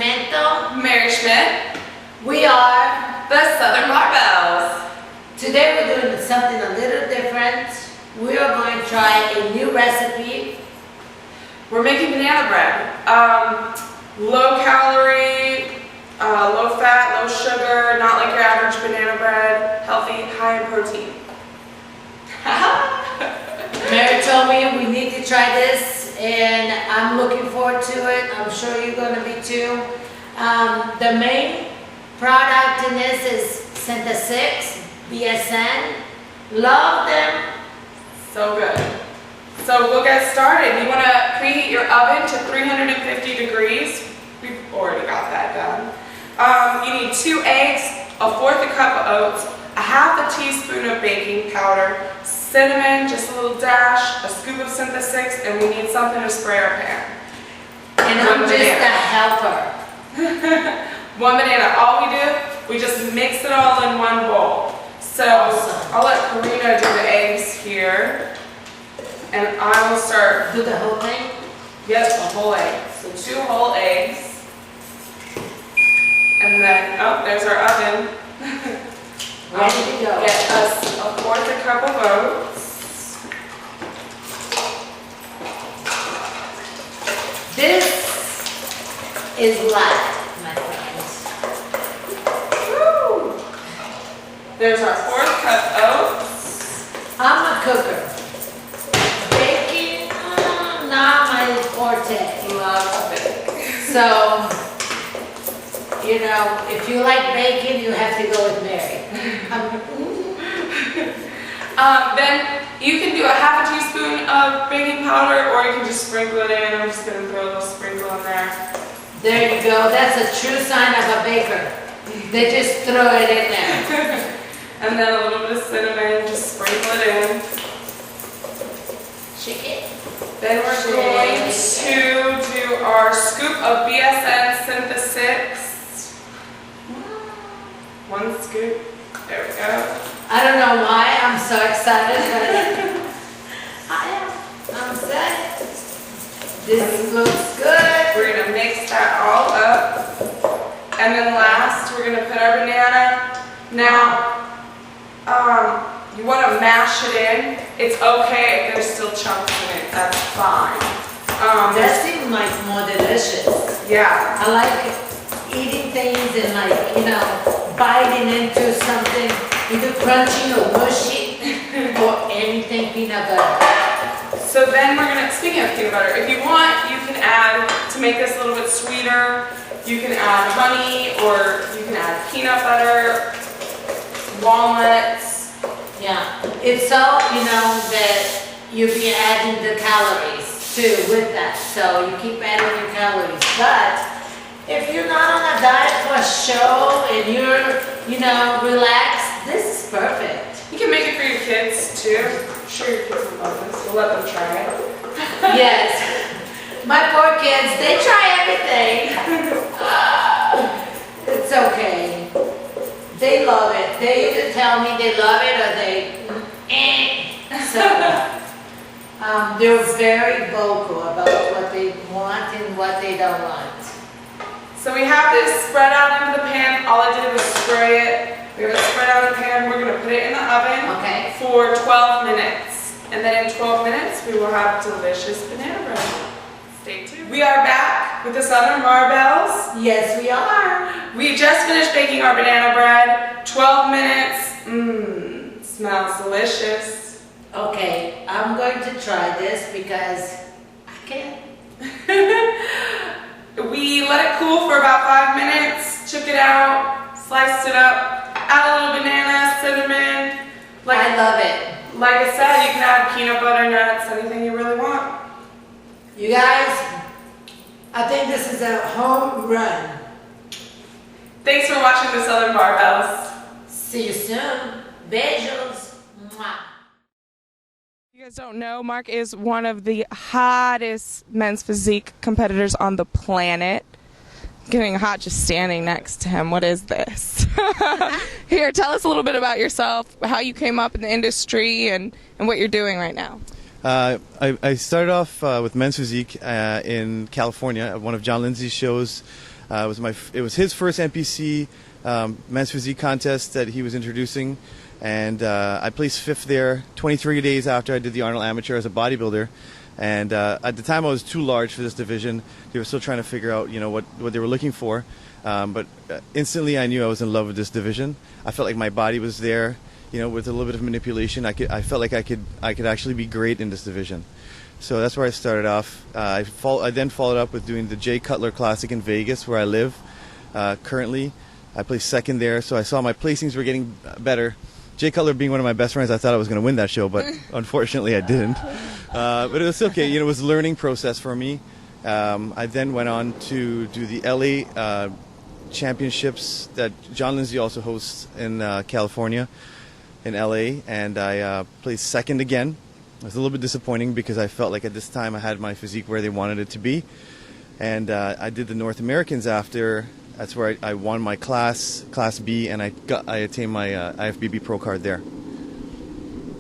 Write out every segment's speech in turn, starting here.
Nascimento. Mary Schmitt. We are The Southern Barbells. Today we're doing something a little different. We are going to try a new recipe. We're making banana bread. Low calorie, low fat, low sugar, not like your average banana bread. Healthy, high in protein. Mary told me we need to try this, and I'm looking forward to it. I'm sure you're going to be too. The main product in this is Physique, BSN. Love them. So good. So we'll get started. You want to preheat your oven to 350 degrees. We've already got that done. You need 2 eggs, a 1/4 cup of oats, a 1/2 teaspoon of baking powder, cinnamon, just a little dash, a scoop of Physique, and we need something to spray our pan. And I'm just a helper. 1 banana. All we do, we just mix it all in one bowl. So Awesome. I'll let Karina do the eggs here, and I will start. Do the whole thing? Yes, a whole egg. So 2 whole eggs, and then there's our oven. Ready to go. Get us a 1/4 cup of oats. This is life, my friends. Woo! There's our 1/4 cup oats. I'm a cooker. Baking, not my forte. Love to bake. So, you know, if you like bacon, you have to go with Mary. Then you can do a 1/2 teaspoon of baking powder, or you can just sprinkle it in. I'm just going to throw a little sprinkle in there. There you go. That's a true sign of a baker. They just throw it in there. And then a little bit of cinnamon, just sprinkle it in. Shake it. Then we're going to do our scoop of BSN Physique. 1 scoop. There we go. I don't know why I'm so excited, but I am. I'm set. This looks good. We're going to mix that all up. And then last, we're going to put our banana. Now, you want to mash it in. It's okay if there's still chunks in it. That's fine. That seems like more delicious. Yeah. I like eating things and like, you know, biting into something, either crunchy or mushy or anything peanut butter. So then we're going to, speaking of peanut butter, if you want, you can add, to make this a little bit sweeter, you can add honey, or you can add peanut butter, walnuts. Yeah, it's so, you know, that you'll be adding the calories too with that. So you keep adding your calories. But if you're not on a diet for a show and you're, you know, relaxed, this is perfect. You can make it for your kids too. I'm sure your kids will love this. We'll let them try it. Yes. My poor kids, they try everything. It's okay. They love it. They either tell me they love it or they So, they're very vocal about what they want and what they don't want. So we have this spread out into the pan. All I did was spray it. We have it spread out in the pan. We're going to put it in the oven for 12 minutes. And then in 12 minutes, we will have delicious banana bread. Stay tuned. We are back with the Southern Barbells. Yes, we are. We just finished baking our banana bread. 12 minutes. Smells delicious. Okay, I'm going to try this because I can. We let it cool for about 5 minutes. Took it out, sliced it up, add a little banana, cinnamon. I love it. Like I said, you can add peanut butter, nuts, anything you really want. You guys, I think this is a home run. Thanks for watching the Southern Barbells. See you soon. Beijos. Mwah. You guys don't know, Mark is one of the hottest men's physique competitors on the planet. Getting hot just standing next to him. What is this? Here, tell us a little bit about yourself, how you came up in the industry, and what you're doing right now. I started off with Men's Physique in California at one of John Lindsay's shows. It was his first NPC men's physique contest that he was introducing, and I placed 5th there 23 days after I did the Arnold Amateur as a bodybuilder. And at the time I was too large for this division. They were still trying to figure out, what they were looking for. But instantly I knew I was in love with this division. I felt like my body was there, with a little bit of manipulation. I felt like I could actually be great in this division. So that's where I started off. I then followed up with doing the Jay Cutler Classic in Vegas, where I live currently. I placed 2nd there, so I saw my placings were getting better. Jay Cutler being one of my best friends, I thought I was going to win that show, but unfortunately I didn't. But it was okay. It was a learning process for me. I then went on to do the LA championships that John Lindsay also hosts in California, in LA, and I placed 2nd again. It was a little bit disappointing because I felt like at this time I had my physique where they wanted it to be. And I did the North Americans after. That's where I won my Class B, and I attained my IFBB Pro card there.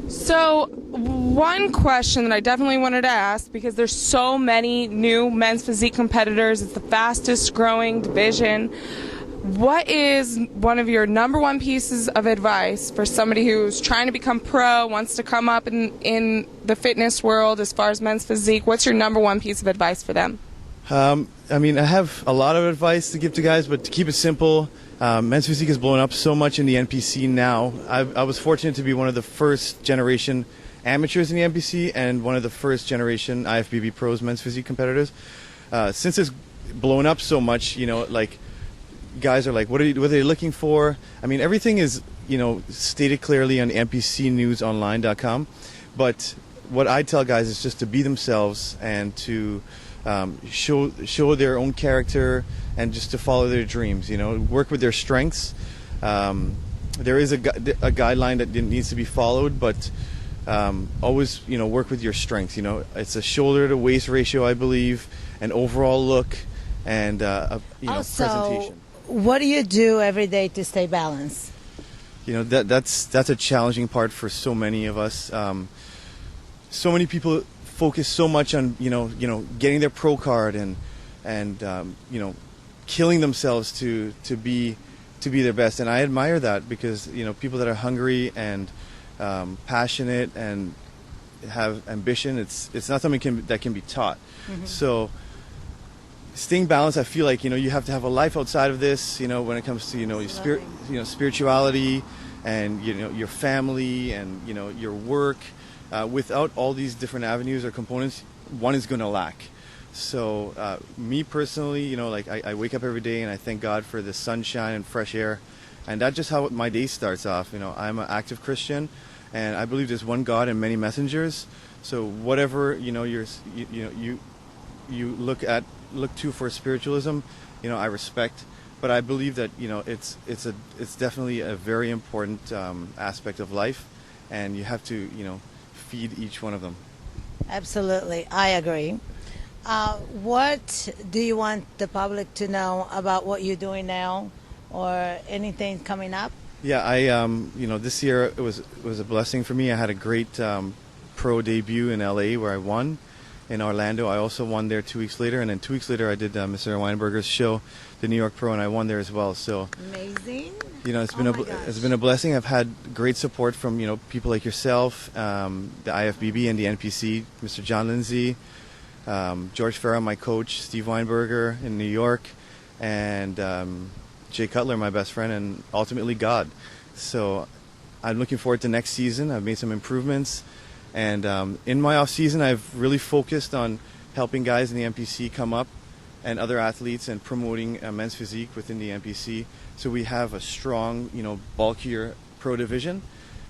So one question that I definitely wanted to ask, because there's so many new men's physique competitors, it's the fastest growing division. What is one of your number one pieces of advice for somebody who's trying to become pro, wants to come up in the fitness world as far as men's physique? What's your number one piece of advice for them? I have a lot of advice to give to guys, but to keep it simple, men's physique is blowing up so much in the NPC now. I was fortunate to be one of the first generation amateurs in the NPC and one of the first generation IFBB pros men's physique competitors. Since it's blown up so much, guys are like, what are they looking for? Everything is, stated clearly on npcnewsonline.com, but what I tell guys is just to be themselves and to show their own character and just to follow their dreams, work with their strengths. There is a guideline that needs to be followed, but always, work with your strengths. It's a shoulder to waist ratio, I believe, an overall look, and presentation. What do you do every day to stay balanced? That's a challenging part for so many of us. So many people focus so much on getting their pro card and killing themselves to be their best, and I admire that because people that are hungry and passionate and have ambition, it's not something that can be taught. Mm-hmm. So staying balanced, I feel like you have to have a life outside of this, when it comes to your spirituality and your family and your work. Without all these different avenues or components, one is going to lack. So me personally, I wake up every day and I thank God for the sunshine and fresh air, and that's just how my day starts off. I'm an active Christian, and I believe there's one God and many messengers. So whatever you look to for spiritualism, I respect. But I believe that it's definitely a very important aspect of life, and you have to feed each one of them. Absolutely, I agree. What do you want the public to know about what you're doing now, or anything coming up? Yeah, this year it was a blessing for me. I had a great pro debut in LA where I won. In Orlando, I also won there 2 weeks later, and then 2 weeks later I did Mr. Weinberger's show, the New York Pro, and I won there as well. So amazing. It's been a blessing. I've had great support from people like yourself, the IFBB and the NPC, Mr. John Lindsay, George Farah, my coach, Steve Weinberger in New York, and Jay Cutler, my best friend, and ultimately God. So I'm looking forward to next season. I've made some improvements. And in my off season, I've really focused on helping guys in the NPC come up and other athletes and promoting men's physique within the NPC. So we have a strong, bulkier pro division,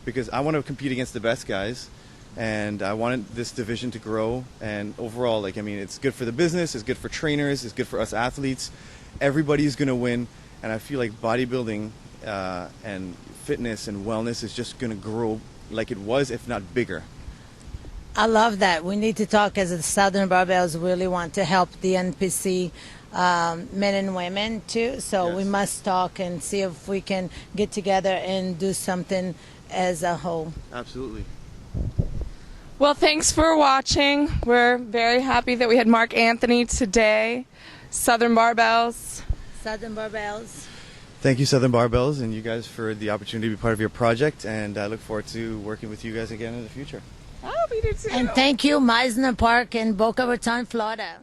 because I want to compete against the best guys, and I wanted this division to grow. And overall, it's good for the business, it's good for trainers, it's good for us athletes. Everybody's going to win, and I feel like bodybuilding and fitness and wellness is just going to grow like it was, if not bigger. I love that. We need to talk, as the Southern Barbells really want to help the NPC men and women too. So yes, we must talk and see if we can get together and do something as a whole. Absolutely. Well, thanks for watching. We're very happy that we had Mark Anthony today. Southern Barbells. Southern Barbells. Thank you, Southern Barbells, and you guys for the opportunity to be part of your project, and I look forward to working with you guys again in the future. Oh, we do too. And thank you, Meisner Park in Boca Raton, Florida.